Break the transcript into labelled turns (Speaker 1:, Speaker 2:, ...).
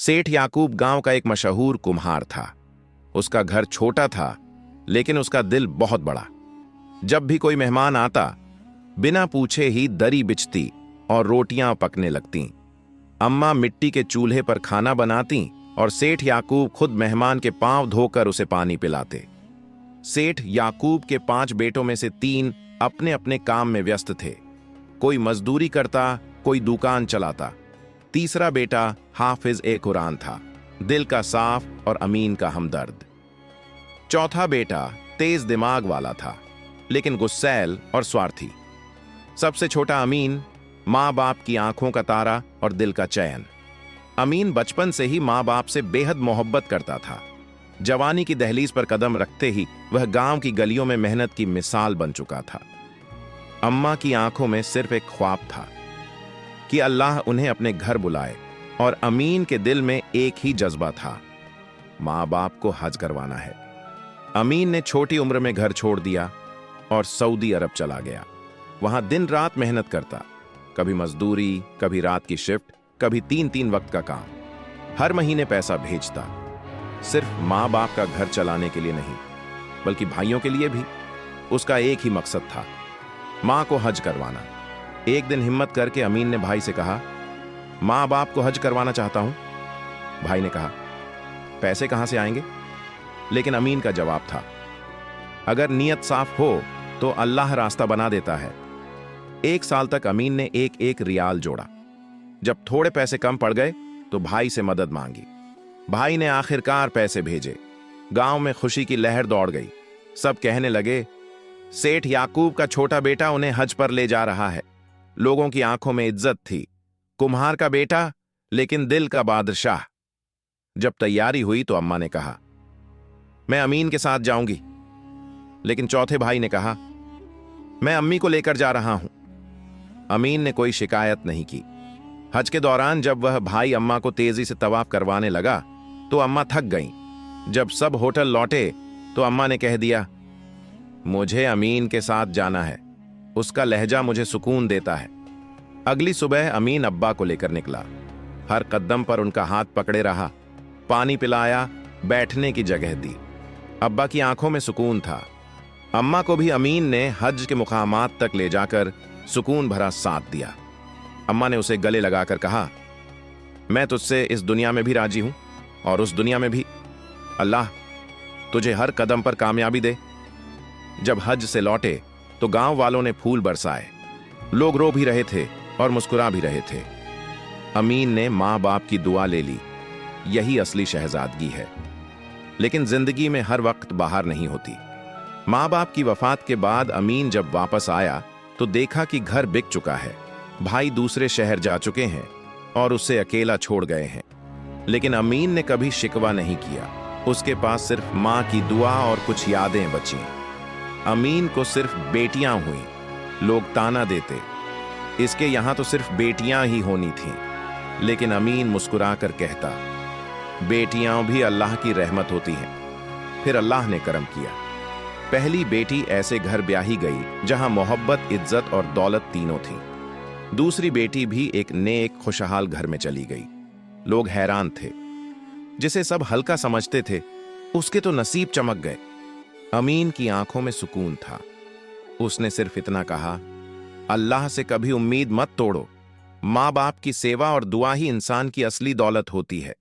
Speaker 1: सेठ याकूब गांव का एक मशहूर कुम्हार था। उसका घर छोटा था, लेकिन उसका दिल बहुत बड़ा। जब भी कोई मेहमान आता, बिना पूछे ही दरी बिछती और रोटियां पकने लगतीं। अम्मा मिट्टी के चूल्हे पर खाना बनाती और सेठ याकूब खुद मेहमान के पांव धोकर उसे पानी पिलाते। सेठ याकूब के 5 बेटों में से 3 अपने अपने काम में व्यस्त थे। कोई मजदूरी करता, कोई दुकान चलाता। तीसरा बेटा हाफिज ए कुरान था, दिल का साफ और अमीन का हमदर्द। चौथा बेटा तेज दिमाग वाला था, लेकिन गुस्सैल और स्वार्थी। सबसे छोटा अमीन, माँ बाप की आंखों का तारा और दिल का चैन। अमीन बचपन से ही माँ बाप से बेहद मोहब्बत करता था। जवानी की दहलीज पर कदम रखते ही वह गांव की गलियों में मेहनत की मिसाल बन चुका था। अम्मा की आंखों में सिर्फ एक ख्वाब था कि अल्लाह उन्हें अपने घर बुलाए, और अमीन के दिल में एक ही जज्बा था, माँ बाप को हज करवाना है। अमीन ने छोटी उम्र में घर छोड़ दिया और सऊदी अरब चला गया। वहां दिन रात मेहनत करता, कभी मजदूरी, कभी रात की शिफ्ट, कभी 3-3 वक्त का काम। हर महीने पैसा भेजता, सिर्फ माँ बाप का घर चलाने के लिए नहीं, बल्कि भाइयों के लिए भी। उसका एक ही मकसद था, माँ को हज करवाना। एक दिन हिम्मत करके अमीन ने भाई से कहा, माँ बाप को हज करवाना चाहता हूं। भाई ने कहा, पैसे कहां से आएंगे? लेकिन अमीन का जवाब था, अगर नीयत साफ हो तो अल्लाह रास्ता बना देता है। 1 साल तक अमीन ने एक रियाल जोड़ा। जब थोड़े पैसे कम पड़ गए तो भाई से मदद मांगी। भाई ने आखिरकार पैसे भेजे। गांव में खुशी की लहर दौड़ गई। सब कहने लगे, सेठ याकूब का छोटा बेटा उन्हें हज पर ले जा रहा है। लोगों की आंखों में इज्जत थी, कुम्हार का बेटा लेकिन दिल का बादशाह। जब तैयारी हुई तो अम्मा ने कहा, मैं अमीन के साथ जाऊंगी। लेकिन चौथे भाई ने कहा, मैं अम्मी को लेकर जा रहा हूं। अमीन ने कोई शिकायत नहीं की। हज के दौरान जब वह भाई अम्मा को तेजी से तवाफ करवाने लगा तो अम्मा थक गईं। जब सब होटल लौटे तो अम्मा ने कह दिया, मुझे अमीन के साथ जाना है, उसका लहजा मुझे सुकून देता है। अगली सुबह अमीन अब्बा को लेकर निकला। हर कदम पर उनका हाथ पकड़े रहा, पानी पिलाया, बैठने की जगह दी। अब्बा की आंखों में सुकून था। अम्मा को भी अमीन ने हज के मुकामात तक ले जाकर सुकून भरा साथ दिया। अम्मा ने उसे गले लगाकर कहा, मैं तुझसे इस दुनिया में भी राजी हूं और उस दुनिया में भी। अल्लाह तुझे हर कदम पर कामयाबी दे। जब हज से लौटे तो गांव वालों ने फूल बरसाए। लोग रो भी रहे थे और मुस्कुरा भी रहे थे। अमीन ने माँ बाप की दुआ ले ली। यही असली शहजादगी है। लेकिन जिंदगी में हर वक्त बाहर नहीं होती। माँ बाप की वफात के बाद अमीन जब वापस आया तो देखा कि घर बिक चुका है। भाई दूसरे शहर जा चुके हैं और उसे अकेला छोड़ गए हैं। लेकिन अमीन ने कभी शिकवा नहीं किया। उसके पास सिर्फ माँ की दुआ और कुछ यादें बची। अमीन को सिर्फ बेटियां हुई। लोग ताना देते, इसके यहां तो सिर्फ बेटियां ही होनी थीं। लेकिन अमीन मुस्कुराकर कहता, बेटियां भी अल्लाह की रहमत होती हैं। फिर अल्लाह ने करम किया। पहली बेटी ऐसे घर ब्याही गई जहां मोहब्बत, इज्जत और दौलत तीनों थी। दूसरी बेटी भी एक नेक खुशहाल घर में चली गई। लोग हैरान थे। जिसे सब हल्का समझते थे, उसके तो नसीब चमक गए। अमीन की आंखों में सुकून था। उसने सिर्फ इतना कहा, अल्लाह से कभी उम्मीद मत तोड़ो। माँ बाप की सेवा और दुआ ही इंसान की असली दौलत होती है।